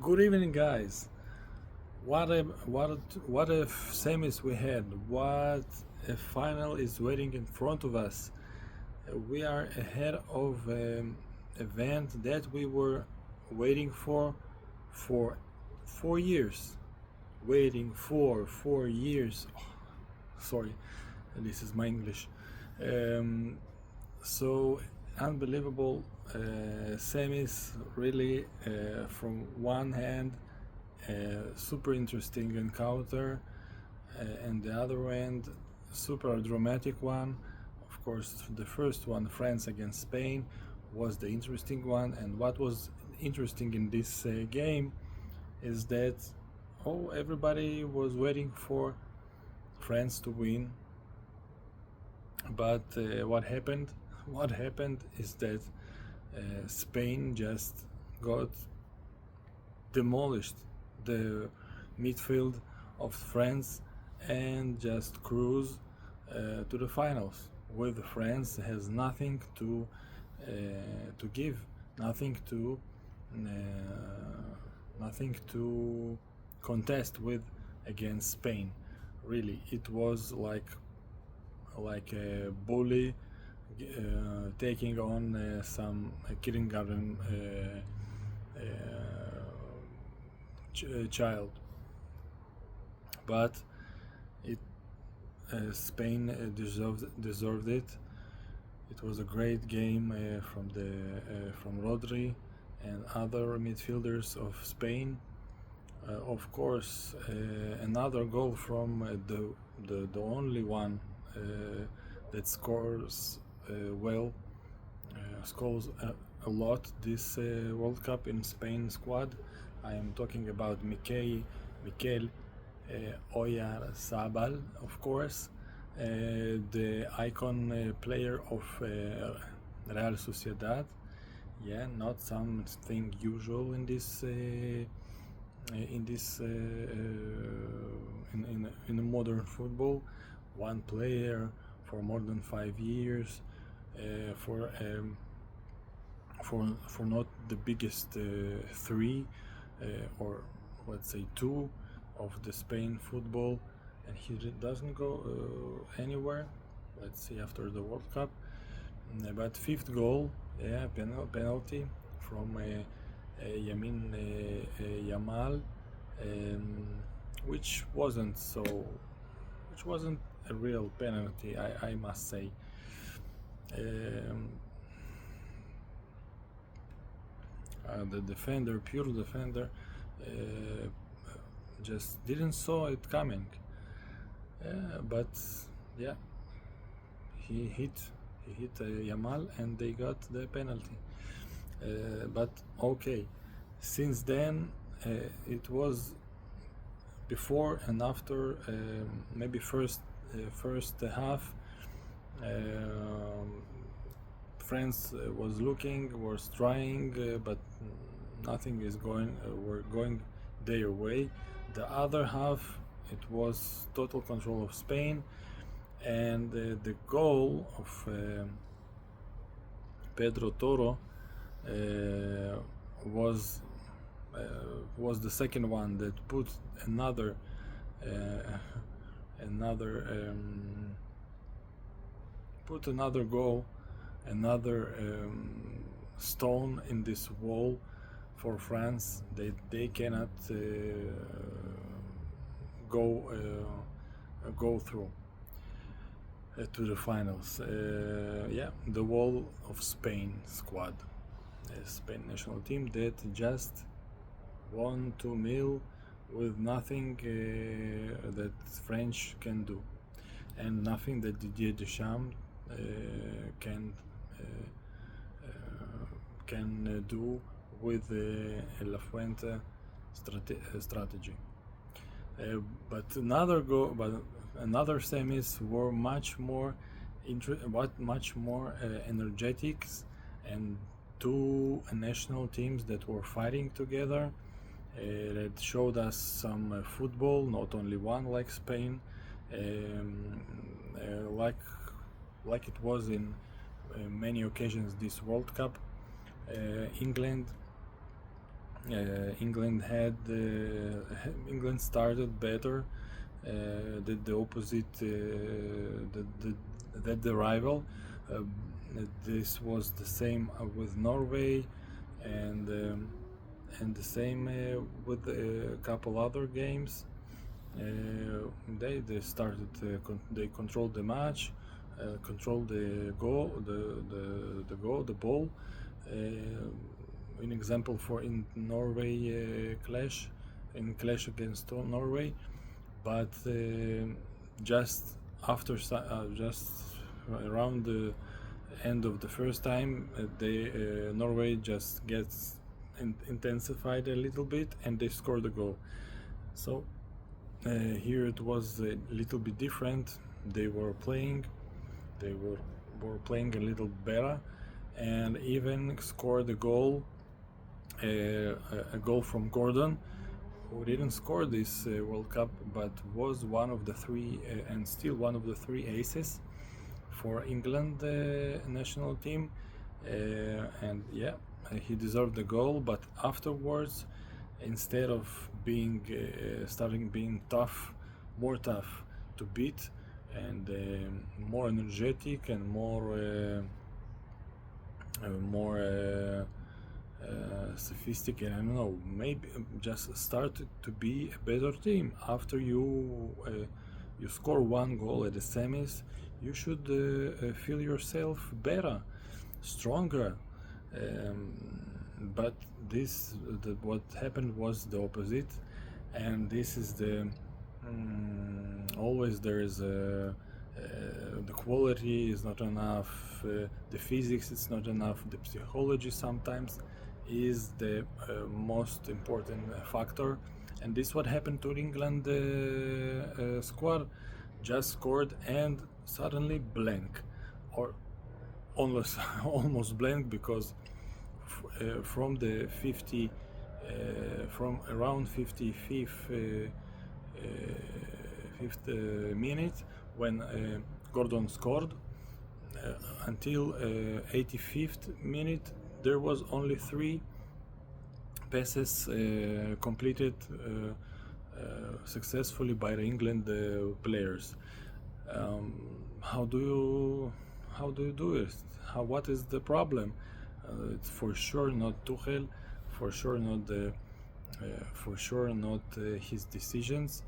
Good evening, guys. What a semis we had. What a final is waiting in front of us. We are ahead of an event that we were waiting for 4 years. Waiting for 4 years. Sorry, this is my English. Um, so unbelievable semis, really. From one hand, super interesting encounter, and the other end, super dramatic one. Of course, the first one, France against Spain, was the interesting one. And what was interesting in this game is that everybody was waiting for France to win. But what happened? What happened is that Spain just got demolished the midfield of France and just cruise to the finals. With France has nothing to give, nothing to uh, nothing to contest with against Spain. Really, it was like a bully taking on some kindergarten child. But it Spain deserved it. It was a great game from Rodri and other midfielders of Spain. Of course, another goal from the only one that well, scores a lot this World Cup in Spain squad. I am talking about Mikel Oyarzabal, of course, the icon player of Real Sociedad. Yeah, not something usual in this in modern football. One player for more than 5 years, for not the biggest three, or let's say two of the Spain football, and he doesn't go anywhere. Let's see after the World Cup. But fifth goal, yeah, penalty from Yamin Yamal, um, which wasn't so, which wasn't a real penalty, I must say. Um, the defender, pure defender, just didn't saw it coming. But yeah, he hit Yamal, and they got the penalty. But okay, since then it was before and after. Maybe first half, um, France was trying, but nothing is going. Were going their way. The other half, it was total control of Spain, and the goal of Pedro Toro uh, was uh, was the second one that put another uh, another put another goal, another stone in this wall for France. They cannot go go through to the finals. Yeah, the wall of Spain squad, Spain national team that just won 2-0 with nothing that French can do, and nothing that Didier Deschamps can do with La Fuente strategy. But another semis were much more energetic, and two national teams that were fighting together, that showed us some football, not only one like Spain, um, like it was in many occasions this World Cup. England England had England started better, did the opposite, that the rival. Um, this was the same with Norway, and the same with a couple other games. They started they controlled the match, controlled the goal, the ball. An example for in Norway clash against Norway, but just just around the end of the first time, Norway just gets intensified a little bit and they scored a goal. So here it was a little bit different. They were playing, they were playing a little better, and even scored a goal from Gordon, who didn't score this World Cup, but was one of the three and still one of the three aces for England national team, and yeah, he deserved the goal. But afterwards, instead of being starting being tough, more tough to beat, and more energetic and more sophisticated. I don't know. Maybe just start to be a better team after you score one goal at the semis. You should feel yourself better, stronger. But what happened was the opposite, and this is always there is the quality is not enough, the physics is not enough, the psychology sometimes is the most important factor, and this what happened to England squad. Just scored and suddenly blank, or almost almost blank, because from the 50 from around 55th fifth minute when Gordon scored until 85th minute there was only three passes completed successfully by the England players. How do you do it? What is the problem? It's for sure not Tuchel, for sure not his decisions.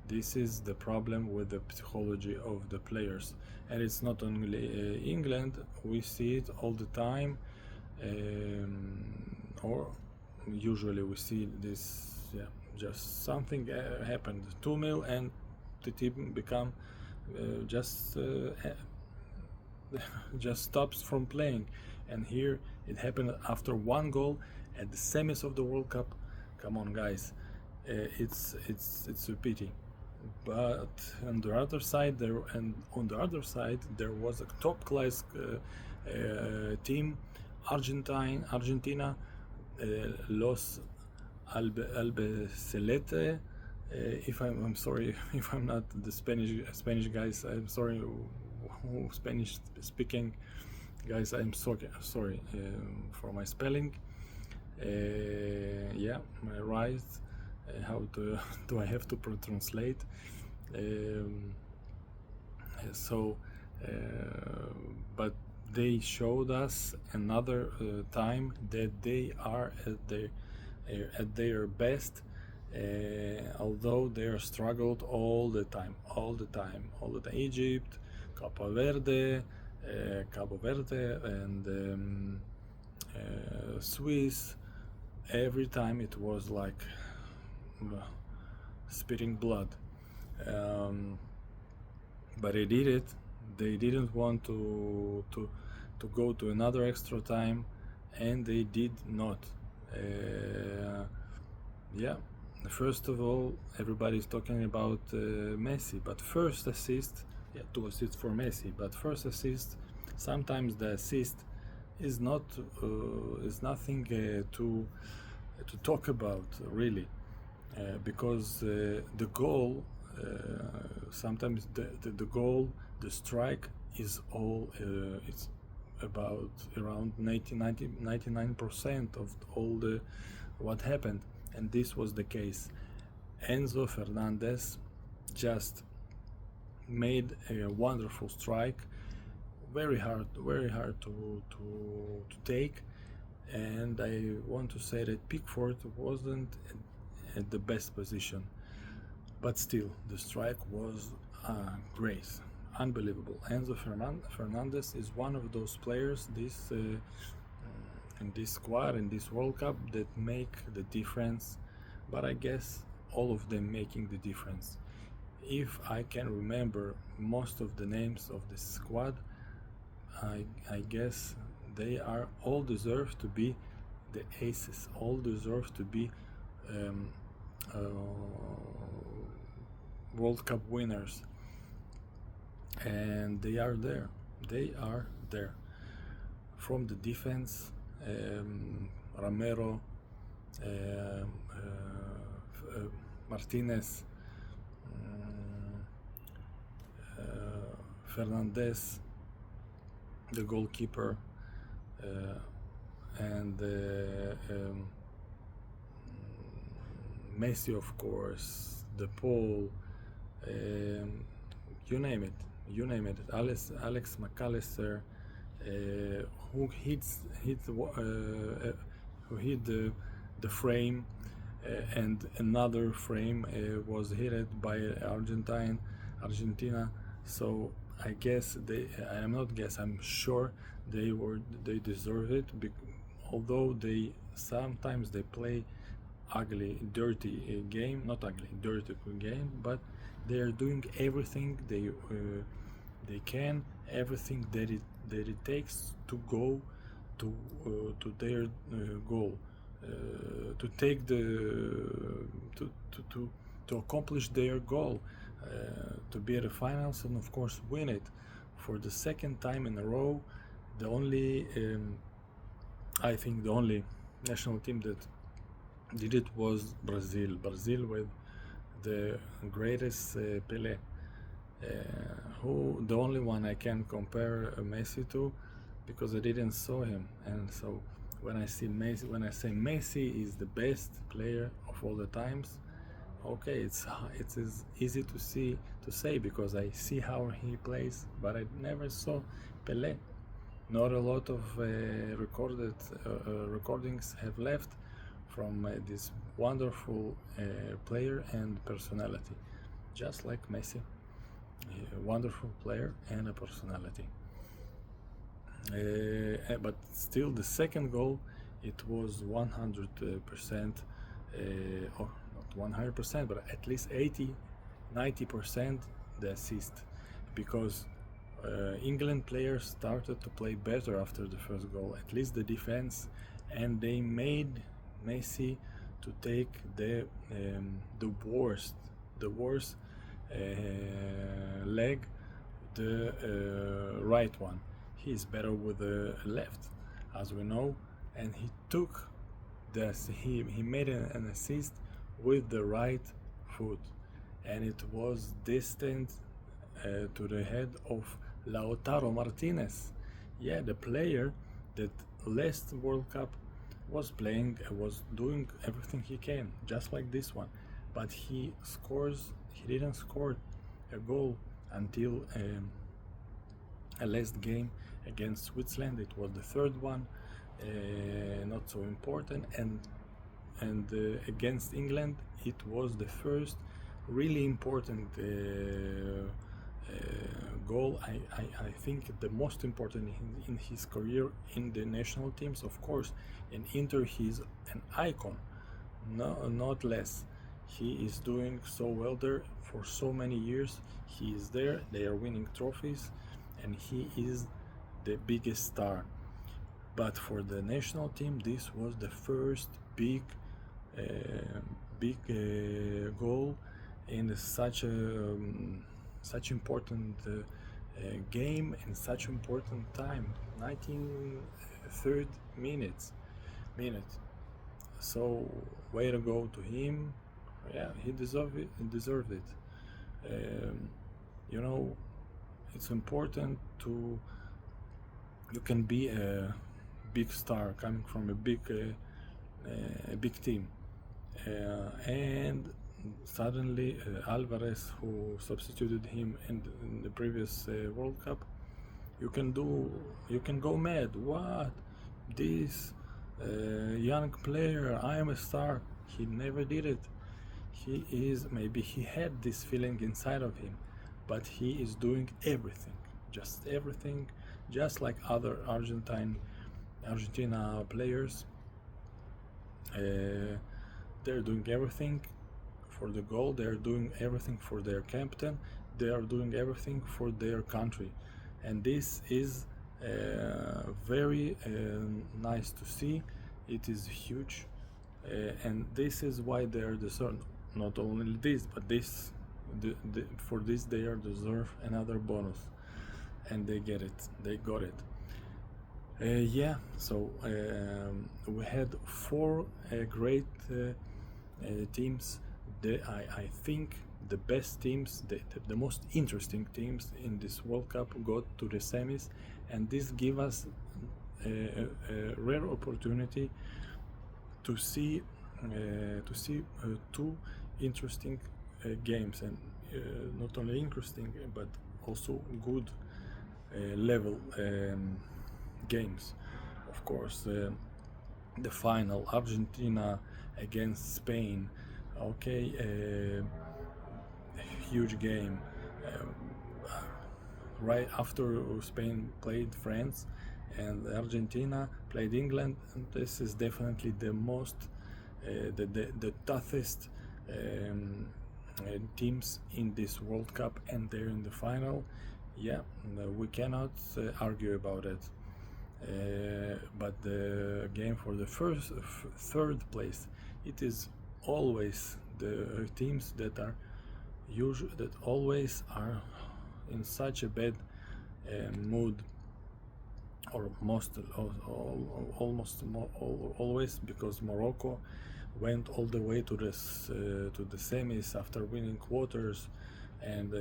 This is the problem with the psychology of the players, and it's not only England. We see it all the time, or usually we see this. Yeah, just something happened, 2-0, and the team become just just stops from playing. And here it happened after one goal at the semis of the World Cup. Come on, guys, it's a pity. But on the other side, there was a top class team, Argentina, Los Albiceleste. If I'm sorry if I'm not the Spanish guys. I'm sorry, Spanish speaking guys. I'm sorry for my spelling. Yeah, right. How do I have to translate? Um, so, uh, but they showed us another time that they are at their best, although they are struggled all the time. Egypt, Cabo Verde, and Swiss. Every time it was like spitting blood. But they did it. They didn't want to go to another extra time, and they did not. Yeah. First of all, everybody's talking about Messi, but first assist, yeah, two assists for Messi, but first assist, sometimes the assist is not is nothing to talk about really, because the goal, sometimes the goal, the strike is all it's about around 99% of all the what happened, and this was the case. Enzo Fernandez just made a wonderful strike, very hard to take, and I want to say that Pickford wasn't at the best position, but still the strike was great, unbelievable. Enzo Fernandez is one of those players in this squad, in this World Cup, that make the difference, but I guess all of them making the difference. If I can remember most of the names of this squad, I guess they are all deserve to be the aces, all deserve to be um, uh, World Cup winners, and they are there. They are there. From the defense, Romero, Martinez, um, Fernandez, the goalkeeper, and Messi, of course, the Paul, um, you name it, Alex McAllister, who who hit the frame, and another frame was hit by Argentina. So I guess I'm not guess, I'm sure they deserve it. Although they sometimes they play ugly, dirty game, not ugly, dirty game, but they are doing everything they can, everything that it takes to go to their goal, to take to accomplish their goal, to be at the finals and of course win it for the second time in a row. The only I think the only national team that did it was Brazil with the greatest Pelé, who the only one I can compare Messi to, because I didn't saw him, and so when I say Messi is the best player of all the times, okay, it's easy to say because I see how he plays, but I never saw Pelé. Not a lot of recordings have left from this wonderful player and personality, just like Messi, a wonderful player and a personality. But still, the second goal, it was 100%, or not 100%, but at least 80, 90% the assist, because England players started to play better after the first goal, at least the defense, and they made Messi to take the worst leg, the right one. He is better with the left, as we know, and he made an assist with the right foot, and it was distant to the head of Lautaro Martinez. Yeah, the player that last World Cup was playing, was doing everything he can, just like this one, but he didn't score a goal until a last game against Switzerland. It was the third one, not so important, and against England it was the first really important goal. I think the most important in his career in the national teams, of course. In Inter, he's an icon, no, not less. He is doing so well there for so many years. He is there, they are winning trophies, and he is the biggest star. But for the national team, this was the first uh, big goal in such important game in such important time, 19 minute. So way to go to him. Yeah, he deserved it. Um, you know, it's important to you can be a big star coming from a big a big team. And suddenly Alvarez, who substituted him in the previous World Cup, you can do you can go mad. What? This young player, I am a star. He never did it. He is, maybe he had this feeling inside of him, but he is doing everything, just everything, just like other Argentina players. uh, they're doing everything for the goal, they're doing everything for their captain, they are doing everything for their country. And this is very nice to see. It is huge, and this is why they are deserved. Not only this, but for this they are deserve another bonus, and they get it. They got it. Yeah, so we had four great teams. I think the best teams, the most interesting teams in this World Cup got to the semis, and this give us a rare opportunity to see two interesting games, and not only interesting but also good level games. Of course, the final, Argentina against Spain. Okay, huge game. Um, right after Spain played France and Argentina played England, and this is definitely the most, the toughest teams in this World Cup, and they're in the final. Yeah, no, we cannot argue about it. But the game for the third place, it is always the teams that are that always are in such a bad mood, or almost always, because Morocco went all the way to the semis after winning quarters and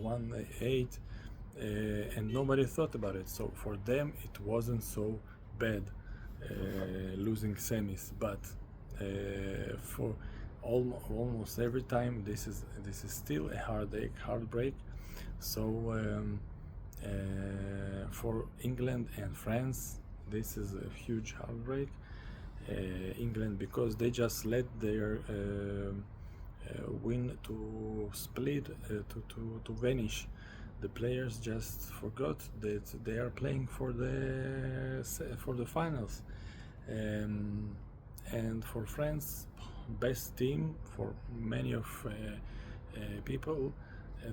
won 8, and nobody thought about it. So for them, it wasn't so bad losing semis, but for almost every time, this is still a heartbreak. So for England and France, this is a huge heartbreak. England, because they just let their win to split, to vanish. The players just forgot that they are playing for the finals. Um, and for France, best team for many of people,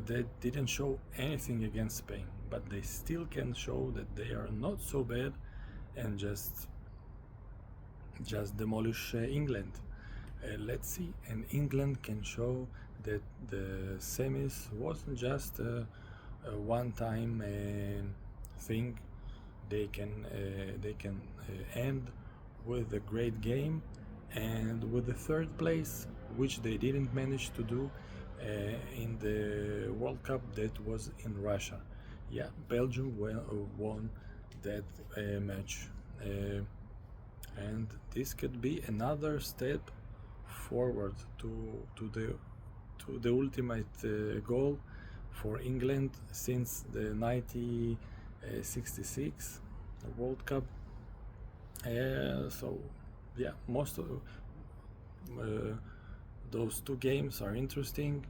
they didn't show anything against Spain, but they still can show that they are not so bad, and just demolish England. Let's see, and England can show that the semis wasn't just a one-time thing. They can end with a great game, and with the third place, which they didn't manage to do in the World Cup that was in Russia. Yeah, Belgium won that match. And this could be another step forward to the ultimate goal for England since the 1966 World Cup. So yeah, most of those two games are interesting,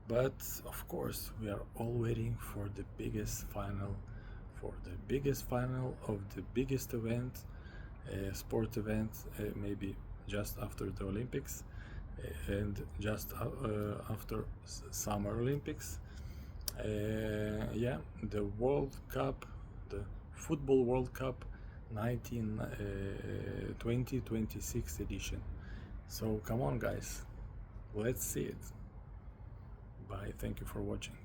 but of course we are all waiting for the biggest final, of the biggest event, sport event, maybe just after the Olympics, and just after Summer Olympics. Yeah, the World Cup, the Football World Cup 2026 edition. So come on, guys, let's see it. Bye. Thank you for watching.